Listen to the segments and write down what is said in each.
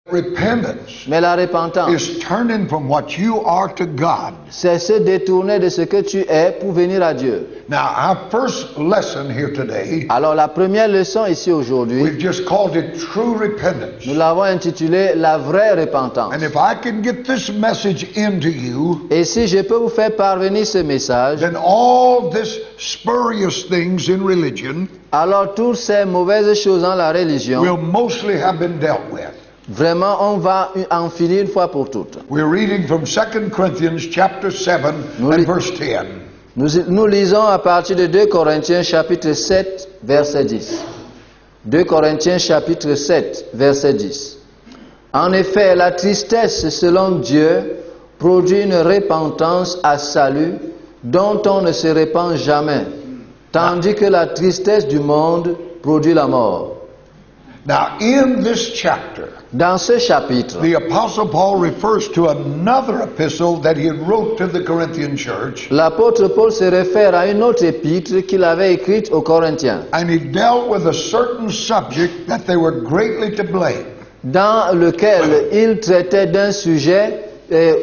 Repentance Mais la repentance, is turning from what you are to God. c'est se détourner de ce que tu es pour venir à Dieu. Now, our first lesson here today, Alors la première leçon ici aujourd'hui, we've just called it true repentance. nous l'avons intitulée la vraie repentance. And if I can get this message into you, Et si je peux vous faire parvenir ce message, then all this spurious things in religion alors toutes ces mauvaises choses dans la religion, will mostly have been dealt with. vraiment on va en finir une fois pour toutes. We're reading from 2 Corinthians chapter 7 and verse 10. Nous lisons à partir de 2 Corinthiens chapitre 7 verset 10. 2 Corinthiens chapitre 7 verset 10. En effet, la tristesse selon Dieu produit une repentance à salut dont on ne se répand jamais, tandis que la tristesse du monde produit la mort. Now, in this chapter, Dans ce chapitre, the Apostle Paul refers to another epistle that he wrote to the Corinthian church, l'apôtre Paul se réfère à une autre épître qu'il avait écrite aux Corinthiens, and he dealt with a certain subject that they were greatly to blame. dans lequel il traitait d'un sujet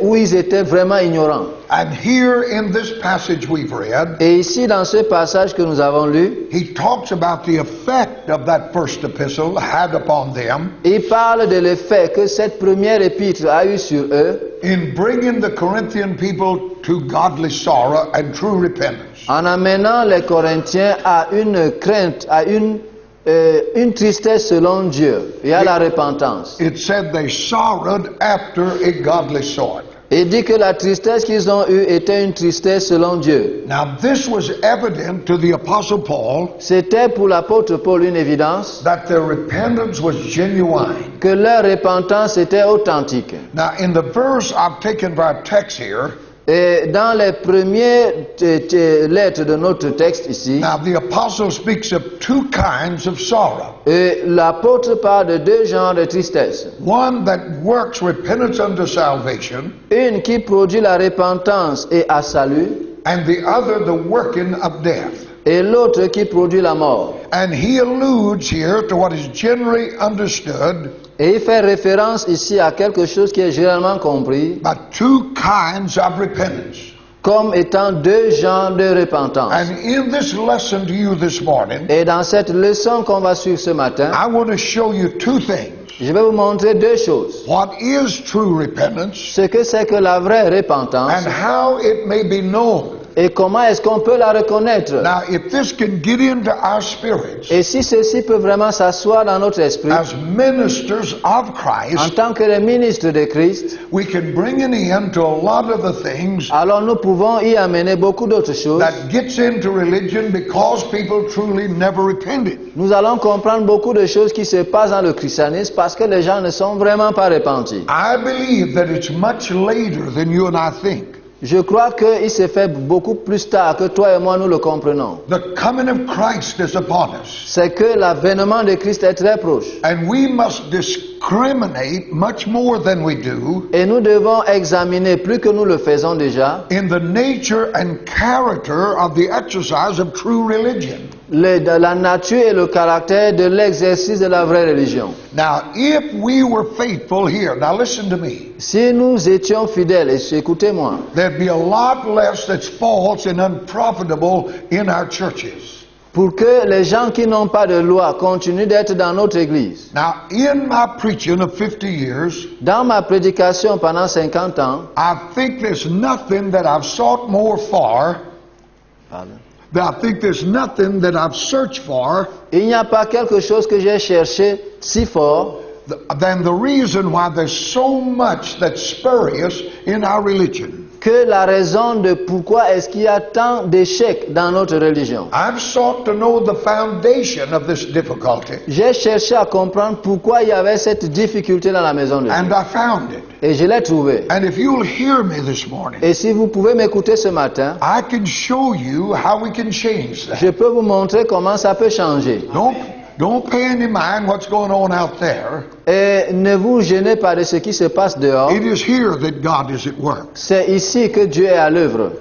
où ils étaient vraiment ignorants. And here in this passage we've read, Et ici, dans ce passage que nous avons lu, he talks about the effect of that first epistle had upon them il parle de l'effet que cette première épître a eu sur eux in bringing the Corinthian people to godly sorrow and true repentance. en amenant les Corinthiens à une crainte, à une tristesse selon Dieu et à la repentance. It said they sorrowed after a godly sort. Il dit que la tristesse qu'ils ont eue était une tristesse selon Dieu. Now this was evident to the Apostle Paul C'était pour l'apôtre Paul une évidence that their repentance was genuine. que leur repentance était authentique. Now in the verse I've taken for our text here, Et dans les premières lettres de notre texte ici, now the apostle speaks of two kinds of sorrow. l'apôtre parle de deux genres de tristesse. One that works repentance unto salvation, Une qui produit la repentance et à salut, and the other the working of death. et l'autre qui produit la mort. And he alludes here to what is generally understood Et il fait référence ici à quelque chose qui est généralement compris by two kinds of repentance. comme étant deux genres de repentance. And in this lesson to you this morning, Et dans cette leçon qu'on va suivre ce matin, I want to show you two things. je vais vous montrer deux choses. What is true repentance Ce que c'est que la vraie repentance and how it may be known. et comment est-ce qu'on peut la reconnaître. Now, if this can get into our spirits Et si ceci peut vraiment s'asseoir dans notre esprit, as ministers of en Christ, tant que les ministres de Christ, we can bring an end to a lot of the things alors nous pouvons y amener beaucoup d'autres choses. that gets into religion because people truly never repented. Nous allons comprendre beaucoup de choses qui se passent dans le christianisme parce que les gens ne sont vraiment pas repentis. I believe that it's much later than you and I think. Je crois qu'il s'est fait beaucoup plus tard que toi et moi nous le comprenons. The coming of Christ is upon us, C'est que l'avènement de Christ est très proche. and we must discriminate much more than we do Et nous devons examiner plus que nous le faisons déjà in the nature and character of the exercise of true religion. la nature et le caractère de l'exercice de la vraie religion. Now, if we were faithful here, now listen to me, Si nous étions fidèles, et écoutez-moi, there'd be a lot less that's false and unprofitable in our churches. pour que les gens qui n'ont pas de loi continuent d'être dans notre église. Now, in my preaching of 50 years, Dans ma prédication pendant 50 ans, I think there's nothing that I've sought more for, I think there's nothing that I've searched for il n'y a pas quelque chose que j'ai cherché si fort than the reason why there's so much that's spurious in our religion. que la raison de pourquoi est-ce qu'il y a tant d'échecs dans notre religion. I've sought to know the foundation of this difficulty, J'ai cherché à comprendre pourquoi il y avait cette difficulté dans la maison de Dieu. and I found it. Et je l'ai trouvé. And if you'll hear me this morning, Et si vous pouvez m'écouter ce matin, I can show you how we can change je that. peux vous montrer comment ça peut changer. Don't pay any mind what's going on out there. Et ne vous gênez pas de ce qui se passe dehors. It is here that God is at work. C'est ici que Dieu est à l'œuvre.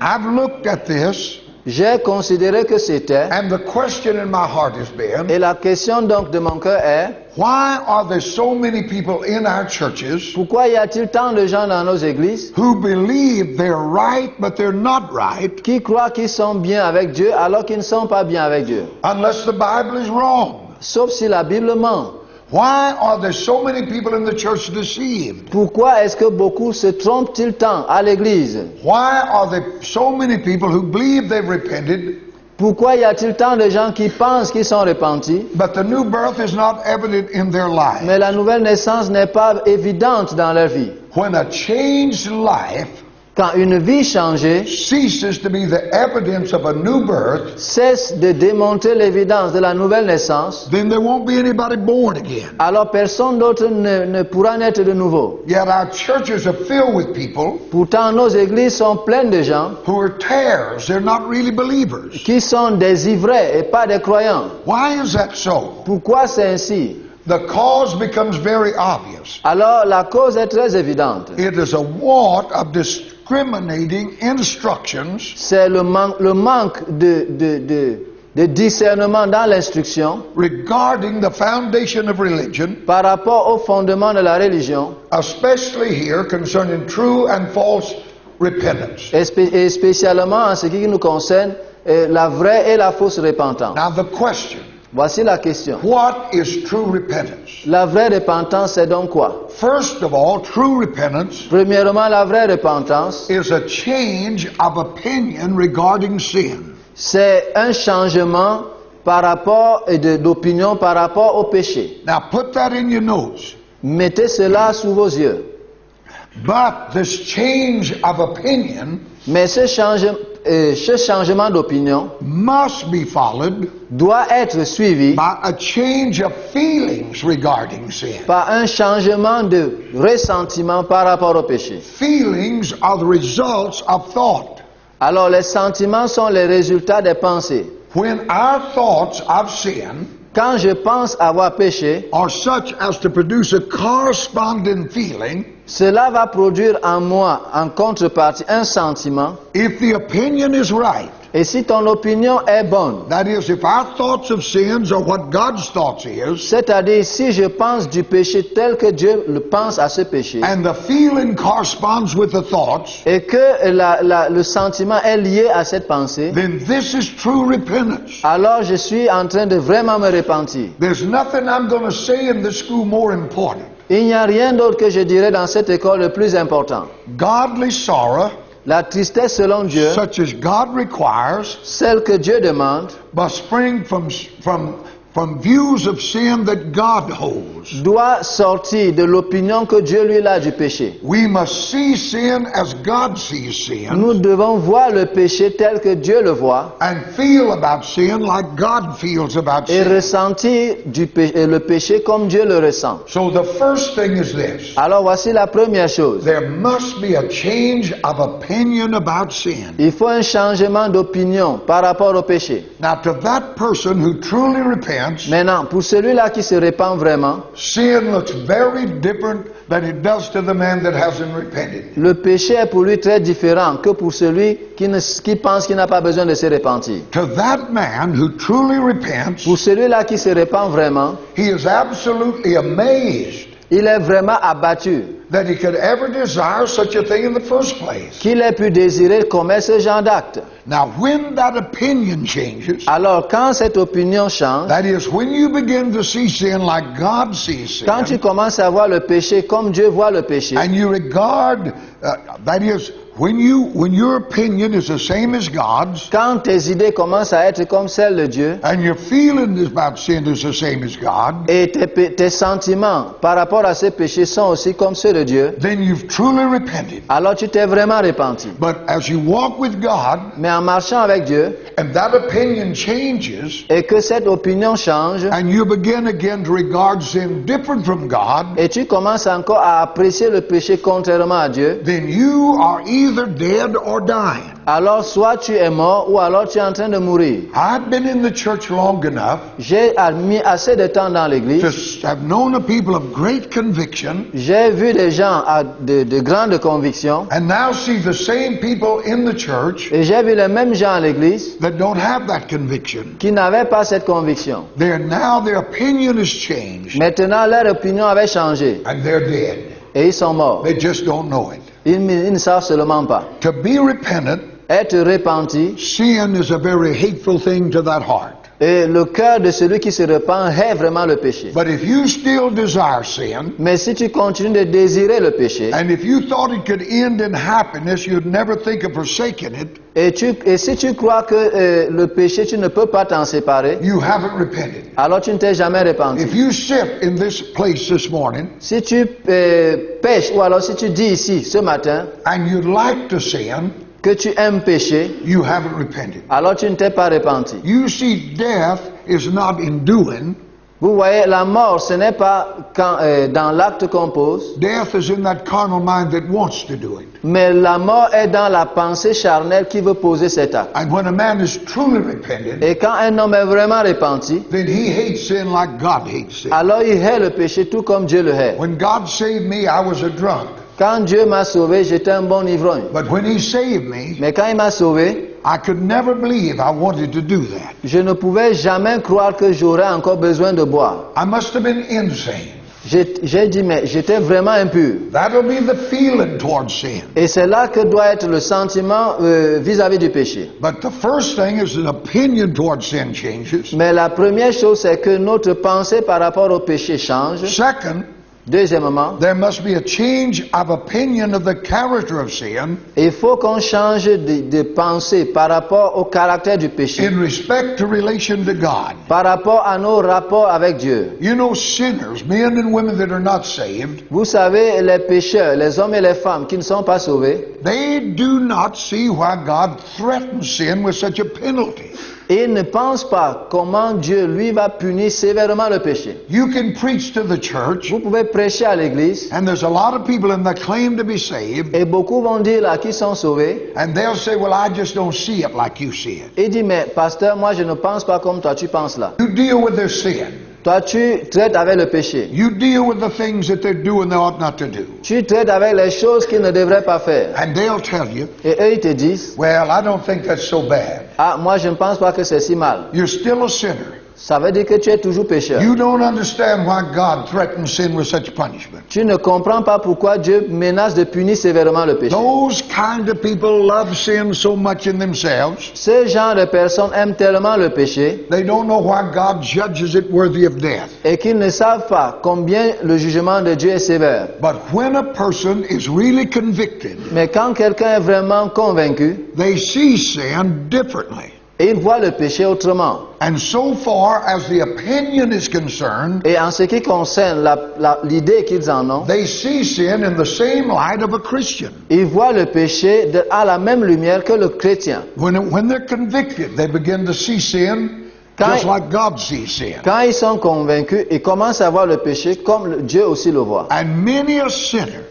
I've looked at this J'ai considéré que c'était, and the question in my heart has been, et la question donc de mon cœur est, why are there so many people in our churches pourquoi y a-t-il tant de gens dans nos églises who believe they're right, but they're not right, qui croient qu'ils sont bien avec Dieu alors qu'ils ne sont pas bien avec Dieu? unless the Bible is wrong? Sauf si la Bible ment. Why are there so many people in the church deceived? Pourquoi est-ce que beaucoup se trompent-ils tant à l'église? Why are there so many people who believe they've repented, Pourquoi y a-t-il tant de gens qui pensent qu'ils sont repentis, but the new birth is not evident in their life? mais la nouvelle naissance n'est pas évidente dans leur vie? When a changed life Quand une vie changée ceases to be the evidence of a new birth, cesse de démontrer l'évidence de la nouvelle naissance, then there won't be anybody born again. alors personne d'autre ne pourra naître de nouveau. Yet our churches are filled with people Pourtant, nos églises sont pleines de gens who are tares. They're not really believers. qui sont des ivraies et pas des croyants. Why is that so? Pourquoi c'est ainsi? The cause becomes very obvious. Alors, la cause est très évidente. It is a want of discriminating instructions C'est le manque de discernement dans l'instruction regarding the foundation of religion, par rapport au fondement de la religion, especially here concerning true and false repentance. et spécialement en ce qui nous concerne la vraie et la fausse repentance. Now the question, Voici la question. what is true repentance? La vraie repentance, c'est donc quoi? First of all, true repentance Premièrement, la vraie repentance, is a change of opinion regarding sin. c'est un changement par rapport et d'opinion par rapport au péché. Now put that in your notes. Mettez cela sous vos yeux. But this change of opinion Mais ce changement d'opinion must be followed doit être suivi by a change of feelings regarding sin. par un changement de ressentiment par rapport au péché. Feelings are the results of thought. Alors les sentiments sont les résultats des pensées. When our thoughts of sin Quand je pense avoir péché, are such as to produce a corresponding feeling, cela va produire en moi, en contrepartie, un sentiment. if the opinion is right, Et si ton opinion est bonne, that is, if our thoughts of sins are what God's thoughts is, c'est-à-dire si je pense du péché tel que Dieu le pense à ce péché, and the feeling corresponds with the thoughts, et que le sentiment est lié à cette pensée, then this is true repentance. alors je suis en train de vraiment me repentir. There's nothing I'm going to say in this school more important. Il n'y a rien d'autre que je dirais dans cette école le plus important. Godly sorrow, La tristesse selon Dieu, such as God requires, celle que Dieu demande, must spring from views of sin that God holds. doit sortir de l'opinion que Dieu lui a du péché. We must see sin as God sees sin, Nous devons voir le péché tel que Dieu le voit and feel about sin like God feels about et sin. ressentir le péché comme Dieu le ressent. So the first thing is this. Alors voici la première chose. There must be a change of opinion about sin. Il faut un changement d'opinion par rapport au péché. Now to that person who truly repents, Maintenant, pour celui-là qui se répand vraiment, sin looks very different than it does to the man that hasn't repented. le péché est pour lui très différent que pour celui qui pense qu'il n'a pas besoin de se repentir. To that man who truly repents, Pour celui-là qui se répand vraiment, he is absolutely amazed il est vraiment abattu that he could ever desire such a thing in the first place. qu'il ait pu désirer commettre ce genre d'acte. Now, when that opinion changes, Alors, quand cette opinion change, that is, when you begin to see sin like God sees quand tu sin, commences à voir le péché comme Dieu voit le péché, and you regard, that is, when your opinion is the same as God's, quand tes idées commencent à être comme celles de Dieu, and your feeling about sin is the same as God, et tes sentiments par rapport à ces péchés sont aussi comme ceux de Dieu, then you've truly repented. alors tu t'es vraiment repenti. But as you walk with God, Mais en marchant avec Dieu, and that opinion changes, et que cette opinion change, and you begin again to regard sin different from God, et tu commences encore à apprécier le péché contrairement à Dieu, then you are either dead or dying. alors soit tu es mort ou alors tu es en train de mourir. I've been in the church long enough J'ai mis assez de temps dans l'église. to have known a people of great conviction J'ai vu des gens de grandes convictions. and now see the same people in the church Et j'ai vu les mêmes gens à l'église that don't have that conviction. qui n'avaient pas cette conviction. Now their opinion has changed Maintenant, leur opinion avait changé. and they're dead. Et ils sont morts. They just don't know it. Ils ne savent seulement pas. To be repentant, Être repenti, sin is a very hateful thing to that heart. et le cœur de celui qui se repent est vraiment le péché. But if you still desire sin, Mais si tu continues de désirer le péché, and if you thought it could end in happiness, you'd never think of forsaking it, et si tu crois que le péché, tu ne peux pas t'en séparer, you haven't repented. alors tu ne t'es jamais repenti. If you sit in this place this morning Si tu pêches, ou alors si tu dis ici ce matin and you'd like to sin, que tu aimes pécher, you haven't repented. alors tu ne t'es pas repenti. You see, death is not in doing. Vous voyez, la mort, ce n'est pas dans l'acte qu'on pose, Death is in that carnal mind that wants to do it. mais la mort est dans la pensée charnelle qui veut poser cet acte. And when a man is truly repentant, Et quand un homme est vraiment repenti, then he hates sin like God hates sin. alors il hait le péché tout comme Dieu le hait. When God saved me, I was a drunk. Quand Dieu m'a sauvé, j'étais un bon ivrogne. But when he saved me, Mais quand il m'a sauvé, I could never believe I wanted to do that. je ne pouvais jamais croire que j'aurais encore besoin de boire. I must have been insane. J'ai dit, mais j'étais vraiment impur. That'll be the feeling towards sin. Et c'est là que doit être le sentiment vis-à-vis du péché. But the first thing is an opinion towards sin changes. Mais la première chose, c'est que notre pensée par rapport au péché change. Second, Deuxièmement, there must be a change of opinion of the character of sin il faut qu'on change de pensée par rapport au caractère du péché, in respect to relation to God. par rapport à nos rapports avec Dieu. You know, sinners, men and women that are not saved, Vous savez, les pécheurs, les hommes et les femmes qui ne sont pas sauvés, they do not see why God threatens sin with such a penalty. ils ne pensent pas comment Dieu, lui, va punir sévèrement le péché. You can preach to the church, Vous pouvez prêcher à l'église, and there's a lot of people in that claim to be saved, et beaucoup vont dire là qu'ils sont sauvés. and they'll say, well, I just don't see it like you see it. Il dit, mais pasteur, moi je ne pense pas comme toi tu penses là. You deal with their sin. Toi tu traites avec le péché. You deal with the things that they're doing they ought not to do. Tu traites avec les choses qu'ils ne devraient pas faire. And they'll tell you, Et eux ils te disent, well, I don't think that's so bad. ah moi je ne pense pas que c'est si mal. You're still a sinner. Ça veut dire que tu es toujours pécheur. You don't understand why God threatens sin with such punishment. Tu ne comprends pas pourquoi Dieu menace de punir sévèrement le péché. Those kind of people love sin so much in themselves, Ce genre de personnes aiment tellement le péché they don't know why God judges it worthy of death. et qu'ils ne savent pas combien le jugement de Dieu est sévère. But when a person is really convicted, Mais quand quelqu'un est vraiment convaincu, they see sin differently. il voit le péché autrement. And so far as the opinion is concerned, Et en ce qui concerne l'idée qu'ils en ont, they see sin in the same light of a Christian. ils voient le péché à la même lumière que le chrétien. When they're convicted, they begin to see sin just like God sees sin. Quand ils sont convaincus, ils commencent à voir le péché comme Dieu aussi le voit. And many a sinner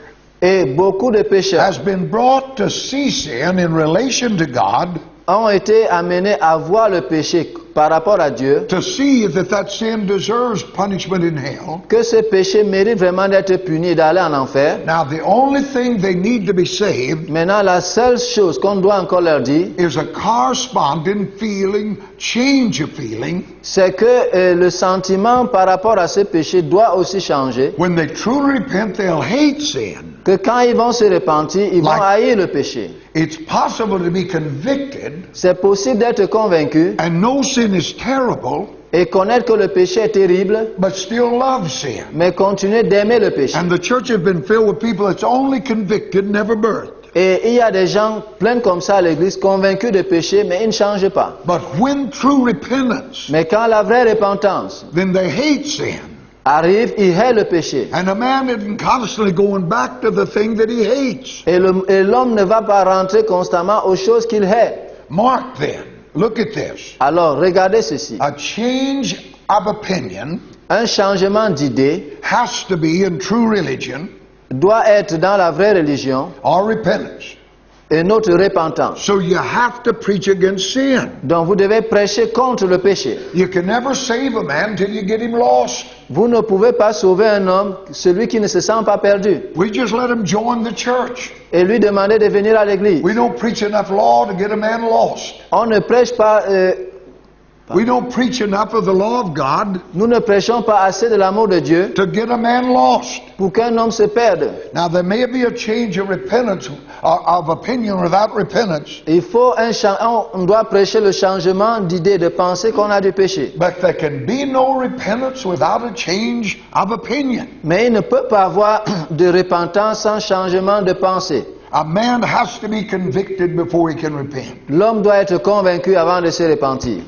Et beaucoup de pécheurs has been brought to see sin in relation to God, ont été amenés à voir le péché par rapport à Dieu, to see that sin deserves punishment in hell. que ce péché mérite vraiment d'être puni et d'aller en enfer. Now, the only thing they need to be saved Maintenant, la seule chose qu'on doit encore leur dire, is a corresponding feeling, change of feeling. c'est que le sentiment par rapport à ce péché doit aussi changer. When they truly repent, they'll hate sin. Que quand ils vont se repentir, ils vont Like- haïr le péché. It's possible to be convicted C'est possible d'être convaincu and know sin is terrible, et connaître que le péché est terrible, but still love sin. mais continuer d'aimer le péché. And the church has been filled with people that's only convicted, never birthed. Et il y a des gens pleins comme ça à l'église, convaincus de péché, mais ils ne changent pas. But when true repentance, Mais quand la vraie repentance then they hate sin. arrive, ils haït le péché. And a man isn't constantly going back to the thing that he hates. Et l'homme ne va pas rentrer constamment aux choses qu'il hait. Mark then, look at this. Alors, regardez ceci. A change of opinion Un changement d'idée has to be in true religion doit être dans la vraie religion or repentance. et notre repentance. So you have to preach against sin. Donc vous devez prêcher contre le péché. You can never save a man till you get him lost. Vous ne pouvez pas sauver un homme, celui qui ne se sent pas perdu, We just let him join the church. et lui demander de venir à l'église. We don't preach enough law to get a man lost. On ne prêche pas, We don't preach enough of the law of God nous ne prêchons pas assez de l'amour de Dieu to get a man lost. pour qu'un homme se perde. Now there may be a change of repentance, of opinion without repentance, Il faut on doit prêcher le changement d'idée, de penser qu'on a du péché. but there can be no repentance without a change of opinion. Mais il ne peut pas avoir de repentance sans changement de pensée. A man has to be convicted before he can repent. L'homme doit être convaincu avant de se repentir.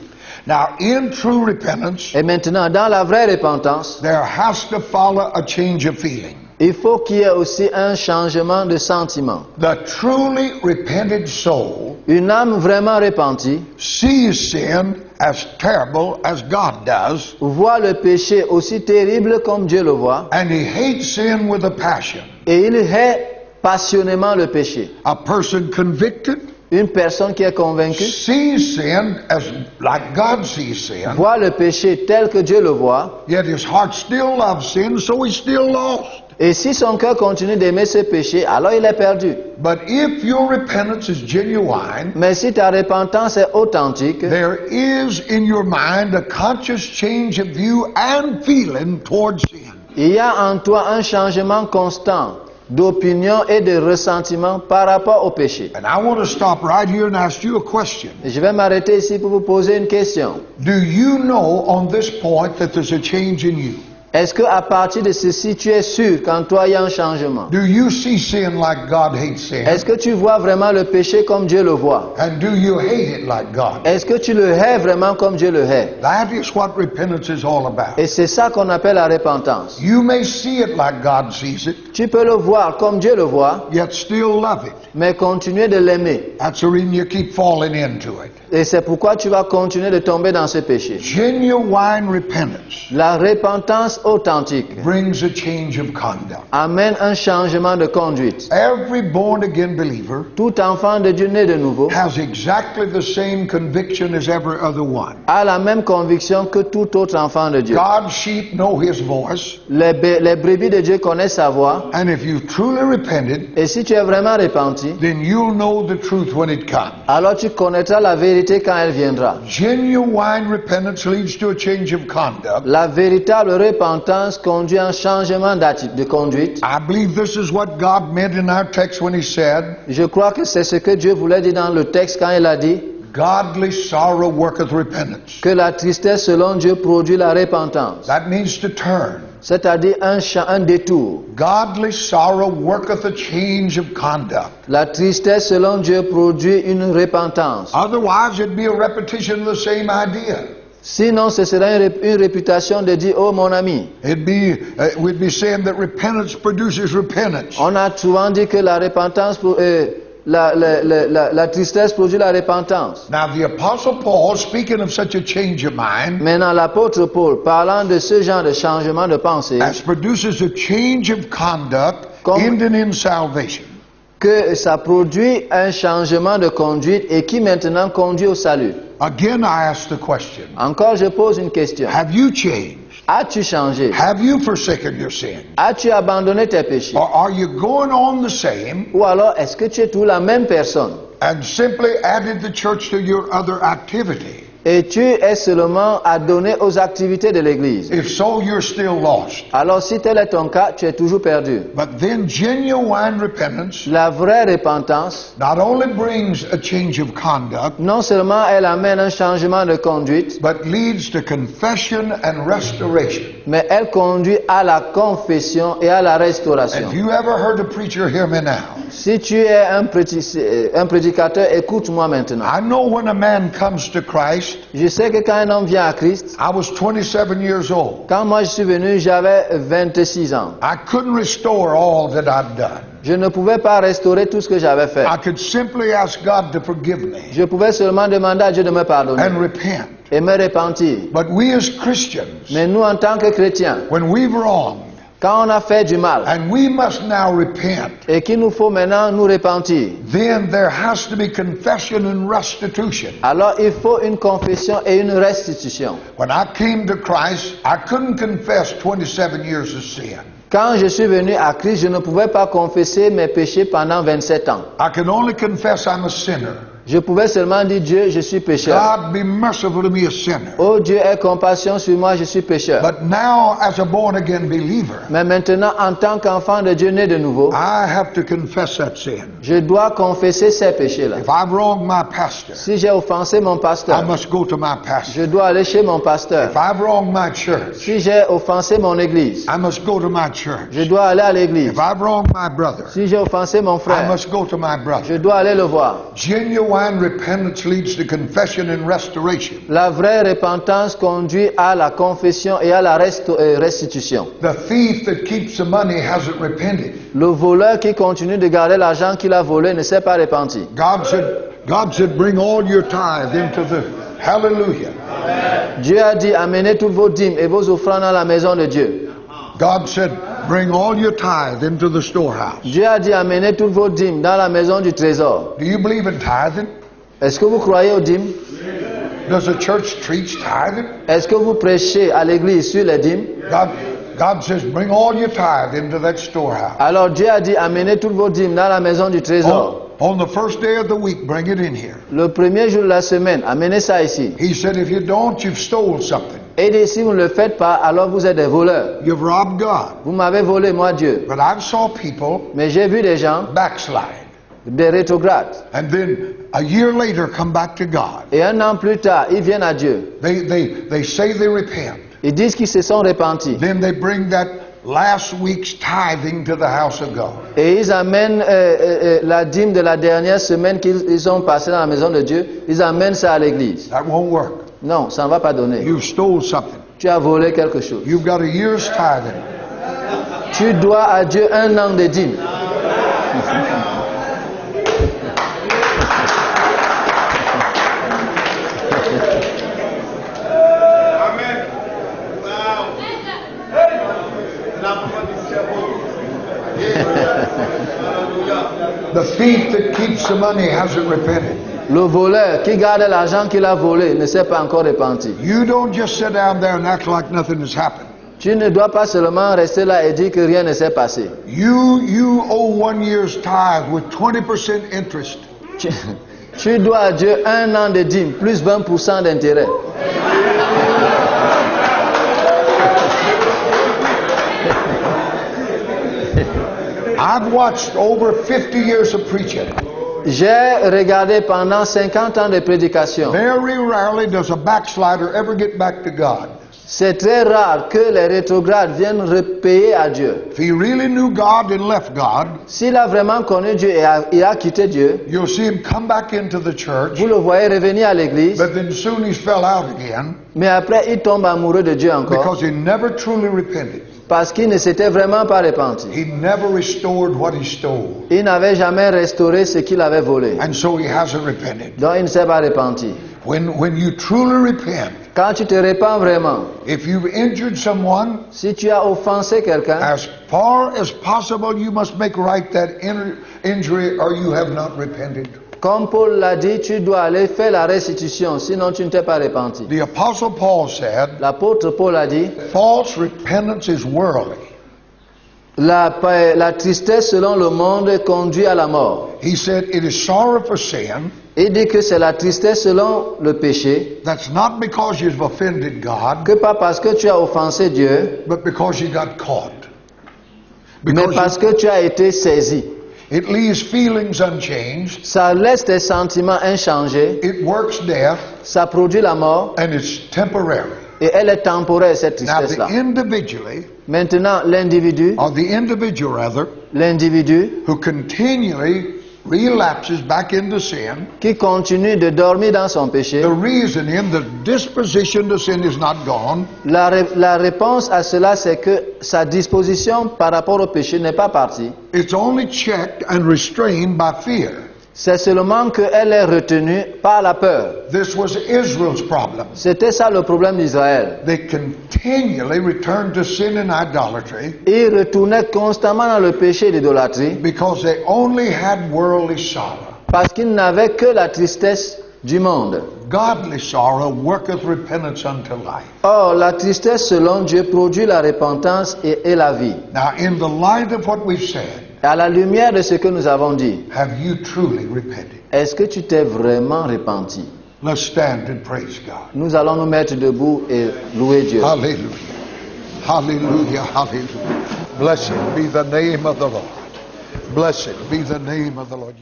Now, in true repentance, Et maintenant, dans la vraie repentance, there has to follow a change of feeling. il faut qu'il y ait aussi un changement de sentiment. The truly repented soul Une âme vraiment repentie sees sin as terrible as God does, voit le péché aussi terrible comme Dieu le voit, and he hates sin with a passion. et il hait passionnément le péché. A person convicted Une personne qui est convaincue sees sin as like God sees sin, voit le péché tel que Dieu le voit, yet his heart still loves sin, so he's still lost. et si son cœur continue d'aimer ce péché, alors il est perdu. But if your repentance is genuine, Mais si ta repentance est authentique, there is in your mind a conscious change of view and feeling towards sin. il y a en toi un changement constant d'opinion et de ressentiment par rapport au péché. And I want to stop right here and ask you a question. Je vais m'arrêter ici pour vous poser une question. Do you know on this point that there's a change in you? Est-ce qu'à partir de ceci, tu es sûr qu'en toi il y a un changement? Do you see sin like God hates sin? Est-ce que tu vois vraiment le péché comme Dieu le voit? And do you hate it like God? Est-ce que tu le hais vraiment comme Dieu le hait? That is what repentance is all about. Et c'est ça qu'on appelle la repentance. You may see it like God sees it, Tu peux le voir comme Dieu le voit, yet still love it. mais continuer de l'aimer. That's the reason you keep falling into it. Et c'est pourquoi tu vas continuer de tomber dans ce péché. Genuine repentance La repentance authentique brings a change of conduct. amène un changement de conduite. Every born-again believer Tout enfant de Dieu né de nouveau has exactly the same conviction as every other one. a la même conviction que tout autre enfant de Dieu. God's sheep know his voice, Les brebis de Dieu connaissent sa voix, and if you've truly repented, et si tu es vraiment repenti, then you'll know the truth when it comes. alors tu connaîtras la vérité quand elle viendra. Genuine repentance leads to a change of conduct. La véritable repentance conduit à un changement de conduite. I believe this is what God meant in our text when he said, Je crois que c'est ce que Dieu voulait dire dans le texte quand il a dit godly sorrow worketh repentance. que la tristesse selon Dieu produit la repentance, That means to turn. c'est-à-dire un détour. Godly sorrow worketh a change of conduct. La tristesse selon Dieu produit une repentance. Otherwise, it'd be a repetition of the same idea. Sinon, ce serait une réputation de dire, oh mon ami. We'd be saying that repentance produces repentance. On a souvent dit que la repentance, la tristesse produit la repentance. Now, the Apostle Paul, speaking of such a change of mind, Maintenant, l'apôtre Paul, parlant de ce genre de changement de pensée, as produces a change of conduct, ending in salvation. que ça produit un changement de conduite et qui maintenant conduit au salut. Again, I ask the question, Encore, je pose une question. have you changed? As-tu changé? Have you forsaken your sin? As-tu abandonné tes péchés? Or are you going on the same Ou alors, est-ce que tu es toujours la même personne? and simply added the church to your other activity? Et tu es seulement adonné aux activités de l'Église. If so, you're still lost. Alors, si tel est ton cas, tu es toujours perdu. But then genuine repentance La vraie repentance, not only brings a change of conduct, non seulement elle amène un changement de conduite, but leads to confession and restoration. mais elle conduit à la confession et à la restauration. Have you ever heard a preacher hear me now? Si tu es un prédicateur, écoute-moi maintenant. I know when a man comes to Christ, Je sais que quand un homme vient à Christ, I was 27 years old. quand moi je suis venu, j'avais 26 ans. I couldn't restore all that I'd done. Je ne pouvais pas restaurer tout ce que j'avais fait. I could simply ask God to forgive me Je pouvais seulement demander à Dieu de me pardonner and repent. et me repentir. But we as Christians, Mais nous, en tant que chrétiens, when we've wronged, Quand on a fait du mal and we must now repent, et qu'il nous faut maintenant nous repentir, then there has to be confession and restitution. alors il faut une confession et une restitution. When I came to Christ, I couldn't confess 27 years of sin. Quand je suis venu à Christ, je ne pouvais pas confesser mes péchés pendant 27 ans. I could only confess I'm a sinner. Je pouvais seulement dire, Dieu, je suis pécheur. God be merciful to me, a sinner. Oh Dieu, aie compassion sur moi, je suis pécheur. But now, as a born-again believer, Mais maintenant, en tant qu'enfant de Dieu né de nouveau, I have to confess that sin. je dois confesser ces péchés-là. If I've wronged my pastor, Si j'ai offensé mon I pasteur, must go to my pastor. je dois aller chez mon pasteur. If I've wronged my church, Si j'ai offensé mon église, I must go to my church. je dois aller à l'église. If I've wronged my brother, Si j'ai offensé mon I frère, must go to my je brother. dois aller le voir. Genuine repentance leads to confession and restoration. La vraie repentance conduit à la confession et à la restitution. The thief that keeps the money hasn't repented. Le voleur qui continue de garder l'argent qu'il a volé ne s'est pas repenti. God said, bring all your tithe into the, hallelujah. Dieu a dit, amenez toutes vos dîmes et vos offrandes à la maison de Dieu. God said, bring all your tithe into the storehouse. Dieu a dit, amenez toutes vos dîmes dans la maison du trésor. Do you believe in tithing? Est-ce que vous croyez aux dîmes? Does the church preach tithing? Est-ce que vous prêchez à l'église sur les dîmes? God says, bring all your tithe into that storehouse. Alors Dieu a dit, amenez toutes vos dîmes dans la maison du trésor. On the first day of the week, bring it in here. Le premier jour de la semaine, amenez ça ici. He said, if you don't, you've stole something. Et dit, si vous ne le faites pas, alors vous êtes des voleurs. You've robbed God. Vous m'avez volé, moi Dieu. But I saw people Mais j'ai vu des gens, backslide. des rétrogrades. And then a year later come back to God. Et un an plus tard, ils viennent à Dieu. They say they repent. Ils disent qu'ils se sont repentis. Then they bring that last week's tithing to the house of God. Et ils amènent la dîme de la dernière semaine qu'ils ont passée dans la maison de Dieu. Ils amènent ça à l'église. That won't work. Non, ça ne va pas donner. You stole something. Tu as volé quelque chose. You've got a year's tithing. Tu dois à Dieu un an de dîme. The thief that keeps the money hasn't repented. Le voleur qui garde l'argent qu'il a volé ne s'est pas encore repenti. You don't just sit down there and act like nothing has happened. Tu ne dois pas seulement rester là et dire que rien ne s'est passé. You owe 1 year's tithe with 20% interest. Tu dois à Dieu un an de dîme plus 20% d'intérêt. I've watched over 50 years of preaching. J'ai regardé pendant 50 ans de prédication. Very rarely does a backslider ever get back to God. C'est très rare que les rétrogrades viennent repayer à Dieu. If he really knew God and left God, S'il a vraiment connu Dieu et a quitté Dieu, you'll see him come back into the church, vous le voyez revenir à l'église, but then soon he fell out again mais après il tombe amoureux de Dieu encore because he never truly repented. parce qu'il ne s'était vraiment pas repenti. He never restored what he stole. Il n'avait jamais restauré ce qu'il avait volé. And so he hasn't repented. Donc il ne s'est pas repenti. When you truly repent, Quand tu te repens vraiment, if you've injured someone, si tu as offensé quelqu'un, as far as possible you must make right that injury or you have not repented. comme Paul l'a dit, tu dois aller faire la restitution, sinon tu ne t'es pas repenti. The Apostle Paul said, L'apôtre Paul a dit, false repentance is worldly. la tristesse selon le monde conduit à la mort. He said it is sorrow for sin. Il dit que c'est la tristesse selon le péché, That's not because you've offended God, que pas parce que tu as offensé Dieu, but because you got caught. mais Because parce que tu as été saisi. it leaves feelings unchanged, Ça laisse tes sentiments inchangés, it works death, ça produit la mort, and it's temporary. et elle est temporaire, cette Now, tristesse-là. individually, Maintenant, l'individu who continually relapses back into sin, qui continue de dormir dans son péché, the reason in the disposition to sin is not gone. la réponse à cela, c'est que sa disposition par rapport au péché n'est pas partie. It's only checked and restrained by fear. C'est seulement qu'elle est retenue par la peur. This was Israel's problem. C'était ça le problème d'Israël. They continually returned to sin and idolatry Ils retournaient constamment dans le péché et l'idolâtrie because they only had worldly sorrow. parce qu'ils n'avaient que la tristesse du monde. Godly sorrow worketh repentance unto life. Or, la tristesse selon Dieu produit la repentance et la vie. Now, in the light of what we've said, À la lumière de ce que nous avons dit, have you truly repented? est-ce que tu t'es vraiment repenti? Let's stand and praise God. Nous allons nous mettre debout et louer Dieu. Hallelujah. Hallelujah. Hallelujah. Blessed be the name of the Lord. Blessed be the name of the Lord.